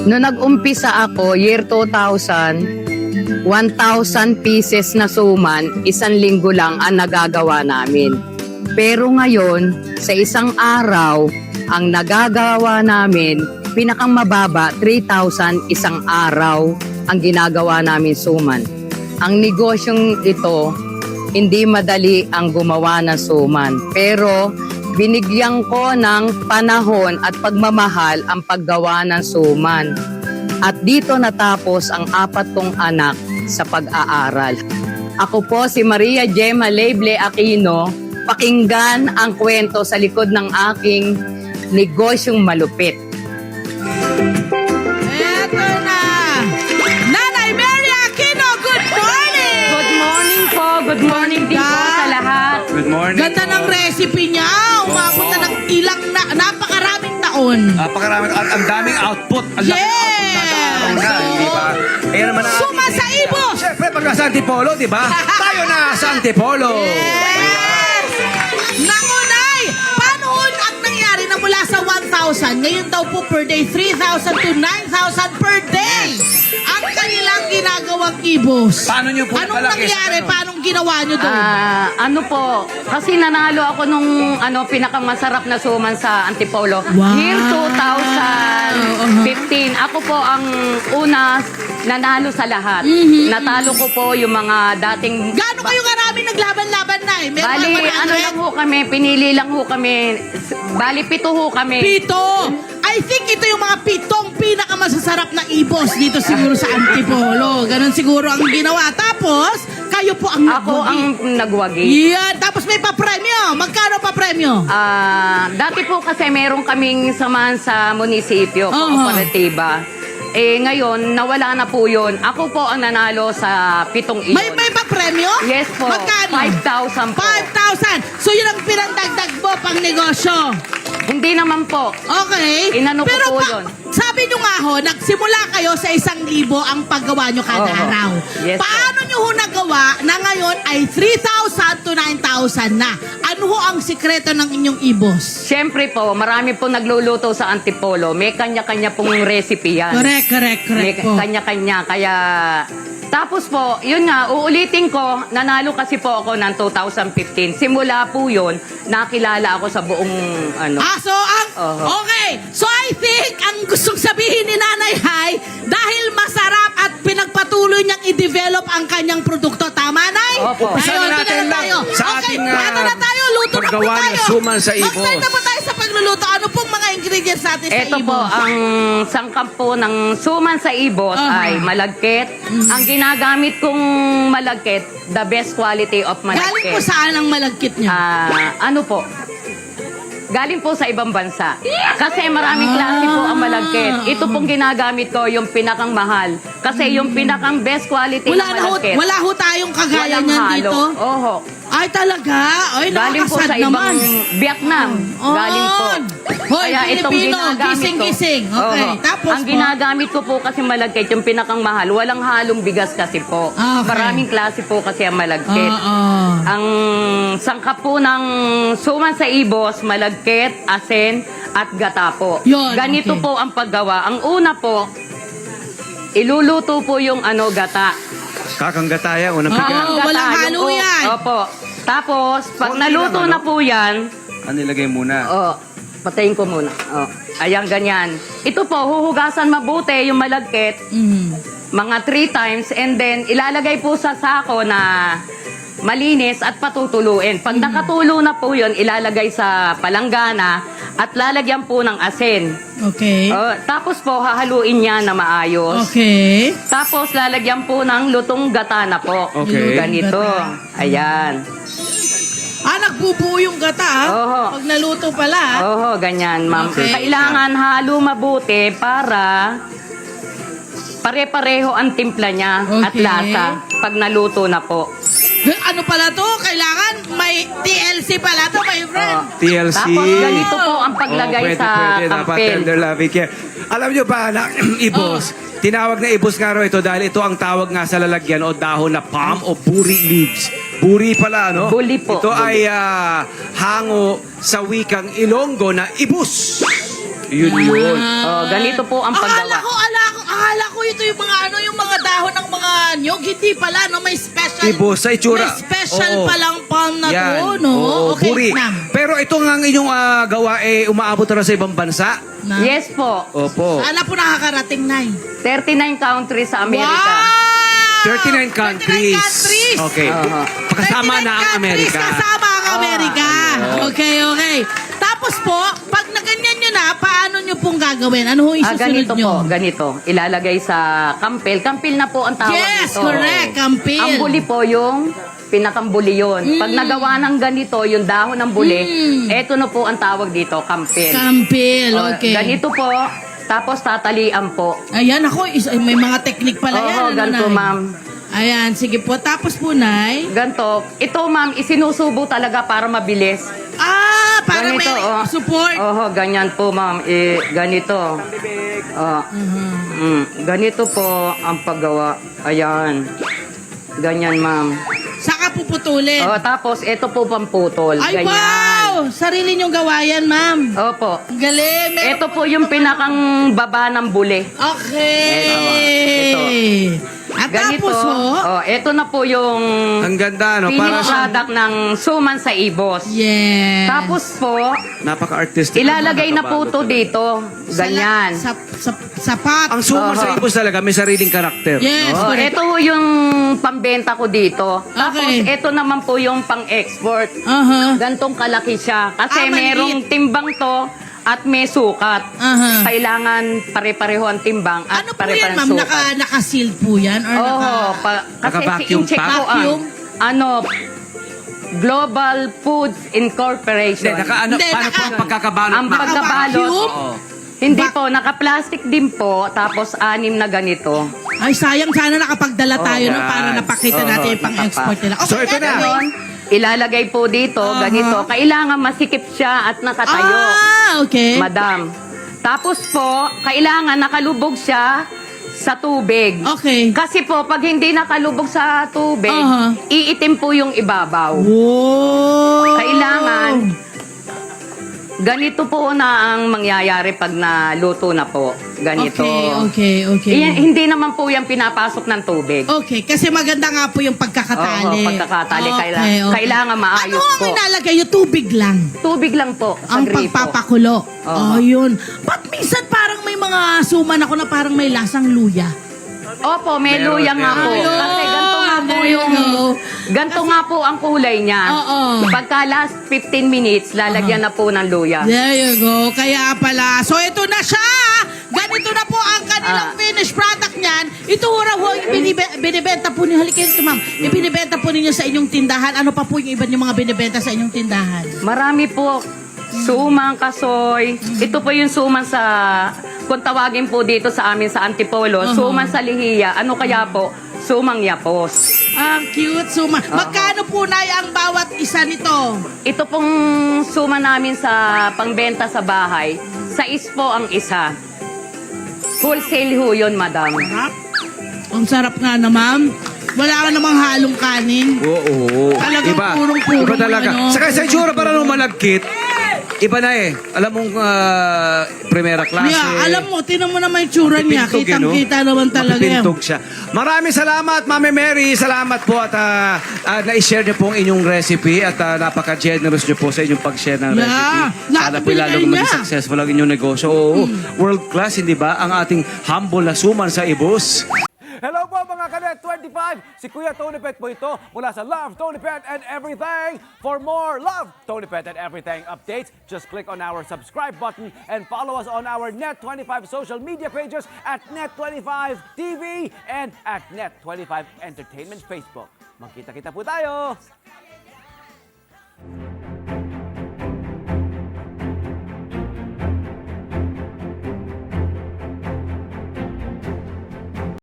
Noong nag-umpisa ako, year 2000, 1,000 pieces na suman, isang linggo lang ang nagagawa namin. Pero ngayon, sa isang araw, ang nagagawa namin, pinakang mababa, 3,000 isang araw ang ginagawa namin suman. Ang negosyong ito, hindi madali ang gumawa ng suman. Pero binigyan ko ng panahon at pagmamahal ang paggawa ng suman. At dito natapos ang 4 kong anak sa pag-aaral. Ako po si Maria Gemma Leible Aquino. Pakinggan ang kwento sa likod ng aking negosyong malupit. Eto na! Nanay Mary Aquino, good morning! Good morning po. Good morning din po sa lahat. Good morning. Ganda ng recipe niya. Umabot na ng ilang napakaraming taon. Napakarami. Ang daming output. Ang daming output kada araw na, hindi ba? Ayan naman ang Suma sa ibos! Siyempre, pagka sa Antipolo, di ba? Tayo na sa Antipolo. Yes! Naku, Nay! Paano ang nangyari na mula sa 1,000, ngayon daw po per day, 3,000 to 9,000 per day? Ang kanilang ginagawang ibos. Paano nyo po Anong napalaki? nangyari? Paano ginawa nyo doon? Ano po, kasi nanalo ako nung pinakamasarap na suman sa Antipolo. Wow. Year 2015. Ako po ang una nanalo sa lahat. Natalo ko po yung mga dating... Gaano kayo karami naglaban-laban na eh? Meron Bali, ba 100? ano lang ho kami, pinili lang ho kami. Bali, 7 ho kami. 7. I think ito yung mga 7 pinakamasasarap na ibos dito siguro sa Antipolo. Ganon siguro ang ginawa. Tapos, kayo po ang Ako ang nagwagi. nagwagi. Yan. Tapos may papremyo. Magkano papremyo? Dati po kasi meron kaming samahan sa munisipyo, kooperatiba. Eh ngayon, nawala na po yun. Ako po ang nanalo sa 7 iyon. May papremyo? Yes po. Magkano? 5,000 po. 5,000. So yun ang pinandagdag mo pang negosyo. Hindi naman po. Okay. Inano ko Pero po yun. sabi nyo nga ho, nagsimula kayo sa 1,000 ang paggawa nyo kada Oo. araw. Yes, Paano nyo ho nagawa na ngayon ay 3,000 to 9,000 na? Ano ho ang sikreto ng inyong ibos? Siyempre po, marami po nagluluto sa Antipolo. May kanya-kanya pong recipe yan. Correct May po. kanya-kanya. Kaya, tapos po, yun nga, uulitin ko, nanalo kasi po ako ng 2015. Simula po yun, nakilala ako sa buong, So ang... Oo. Okay. So I think, ang gustong sabihin ni Nanay Hay, dahil masarap at pinagpatuloy niyang i-develop ang kanyang produkto. Tama, Nay? Opo. Umpisa Ayun, na doon natin lang tayo. sa Okay, ating, eto na tayo. Luto na po paggawa tayo. ng suman sa ibos. Mag-start na po tayo sa pagluluto. Ano pong mga ingredients natin sa Ito ibos? po, ang sangkap po ng suman sa ibos ay malagkit. Ang ginagamit kong malagkit, the best quality of Galing malagkit. po saan ang malagkit niya? Ano po? Galing po sa ibang bansa. Kasi maraming klase po ang malagkit. Ito pong ginagamit ko, yung pinakang mahal. Kasi yung pinakang best quality Wala, na malagkit. wala ho tayong kagaya walang niyan halo. dito. Oho. Ay, talaga? Ay, Galing po nakakasad sa ibang naman. Vietnam. Galing po. Hoy, Kaya itong Pilipino, ginagamit ko. gising-gising. Okay, Oo. tapos ang po? ginagamit ko po kasi malagkit, yung pinakang mahal, walang halong bigas kasi po. Okay. Maraming klase po kasi ang malagkit. Oo. Ang sangkap po ng suman sa ibos, malagkit, asin, at gata po. Yun, Ganito okay. po ang paggawa. Ang una po, iluluto po yung gata. Kakanggataya, unang piga. Oo. walang halo yung- yan. Opo. Tapos, pag Konti naluto lang, na po yan, Ano nilagay muna? patayin ko muna. Ayan, ganyan. Ito po, huhugasan mabuti yung malagkit, mga 3 times, and then ilalagay po sa sako na malinis at patutuluin. Pag nakatulo na po yun, ilalagay sa palanggana at lalagyan po ng asin. Okay. Tapos po, hahaluin niya na maayos. Okay. Tapos lalagyan po ng lutong gata na po. Okay. Ganito. Ayan. Nagbubuo yung gata, ah. Oho. Pag naluto pala, ah. Oo, ganyan, ma'am. Okay. Kailangan halo mabuti para pare-pareho ang timpla niya at Okay. lasa pag naluto na po. Ano pala to? Kailangan may TLC pala to, my friend. TLC. Tapos ganito po ang paglagay pwede, sa pwede. Dapat kampel. tender loving care. Alam nyo ba na ibos, tinawag na ibos nga raw ito dahil ito ang tawag nga sa lalagyan o dahon na palm o buri leaves. Buri pala, no? Buli po. Ito ay hango sa wikang Ilonggo na ibus. Yun yun. Ganito po ang Akala paggawa. ko Akala ko ito yung mga yung mga dahon ng mga nyog. Hindi pala, no? May special. Ibos sa itsura. May special Oo. palang palm na Yan. to, no? Oo, Okay, buri. ma'am. Pero ito nga ang inyong gawa, umaabot na sa ibang bansa. Na? Yes po. Opo. Sana po nakakarating, Nay. 39 countries sa Amerika. Wow! 39 countries. 39 countries. Okay. Aha. Kasama na ang 39 countries, Amerika. Kasama ang Amerika. Okay, okay. Tapos po, pag naganyan nyo na, paano nyo pong gagawin? Ano ho isusunod Ganito nyo? po, ganito. Ilalagay sa kampil. Kampil na po ang tawag Yes, nito. correct. Kampil. Ang buli po yung pinakambuli yun. Pag nagawa ng ganito, yung dahon ng buli, eto na po ang tawag dito, kampil. Kampil, O, okay. Ganito po, tapos tatalian po. Ayan, ako, may mga technique pala yan. Oo, ganito, Nay? ma'am. Ayan, sige po. Tapos po, Nay. Ganito. Ito, ma'am, isinusubo talaga para mabilis. Para may oh. support. Oo, ganyan po, ma'am. Ganito. Ganito po ang paggawa. Ayan. Ganyan, ma'am. Saka puputulin. Tapos, ito po pamputol. Ay, Ganyan. wow! Sarili nyong gawayan, ma'am. Opo. Galing. Ito po yung pinakang baba ng buli. Okay. At Ganito. tapos, Ito na po yung Ang ganda, no? finished Para sa product ng suman sa ibos. yes. Tapos po, napaka-artistic. ilalagay na po to dito. Ganyan. Sapat. Ang suman sa ibos talaga, may sariling karakter. Yes. Oh, correct. ito ho yung pambenta ko dito. Tapos Okay. ito naman po yung pang-export. Aha. Gantong kalaki siya. Kasi maliit. merong timbang to at may sukat. Aha. Kailangan pare-pareho ang timbang at Ano po yan, pare-pareho ma'am? ang sukat. Naka-sealed po yan? Or Kasi Naka-vacuum in-check pack? ko Vacuum? Global Foods Incorporation. Hindi, paano po ang pagkakabalot? Ang ma'am? pagkabalot, Naka-vacuum? hindi po, naka-plastic din po, tapos 6 na ganito. Ay, sayang sana nakapagdala tayo no, yan. para napakita natin yung pang-export nila. So, ito na. Ngayon, ilalagay po dito, ganito. Kailangan masikip siya at nakatayo. Okay. Madam. Tapos po, kailangan nakalubog siya sa tubig. Okay. Kasi po, pag hindi nakalubog sa tubig, Aha. iitim po yung ibabaw. Wow. Kailangan, ganito po na ang mangyayari pag naluto na po. Ganito. Okay. Hindi naman po yan pinapasok ng tubig. Okay, kasi maganda nga po yung pagkakatali. Oo, pagkakatali. Okay. Kailangan maayos ano ang po. inalagay yung tubig lang? Tubig lang po sa Ang gripo. pagpapakulo. Oo. Yun. Ba't minsan parang may mga suman ako na parang may lasang luya? Opo, may Meron, luya nga po. meron. Kasi ganito nga po There you yung... go. Ganito nga po ang kulay niya. Oo. Pagka last 15 minutes, lalagyan na po ng luya. There you go. Kaya pala. So, ito na siya. Ganito na po ang kanilang finished product niyan. Ito raw ho, binibenta po ninyo. Halika ito, ma'am. Ibinibenta po ninyo sa inyong tindahan. Ano pa po yung iba yung mga binibenta sa inyong tindahan? Marami po. Sumang kasoy. Ito po yung suman sa... Kung tawagin po dito sa amin sa Antipolo, suman sa lihiya. Ano kaya po? Sumang yapos. Ang cute suman. Magkano po na ang bawat isa nito? Ito pong suman namin sa pangbenta sa bahay. 6 po ang isa. Wholesale ho yun, madam. Ang sarap nga na, ma'am. Wala ka namang halong kanin. Oo. Talagang Iba. purong-purong Iba talaga. ano. Saka sa itsura para nung malagkit, iba na eh. Alam mong primera klase. Yeah, alam mo, tinan mo naman yung tsura niya. Mapipintog yan, no? Kitang-kita naman talaga yan. Mapipintog siya. Maraming salamat, Mami Mary. Salamat po at na-share niyo po ang inyong recipe at napaka-generous niyo po sa inyong pag-share ng Yeah. recipe. Sana po Nakapili lalong niya. maging successful ang inyong negosyo. Oo, world class, hindi ba? Ang ating humble na suman sa ibos. Hello po mga Kanet 25! Si Kuya Tony Pet po ito mula sa Love, Tony Pet and Everything. For more Love, Tony Pet and Everything updates, just click on our subscribe button and follow us on our Net25 social media pages at Net25 TV and at Net25 Entertainment Facebook. Magkita-kita po tayo!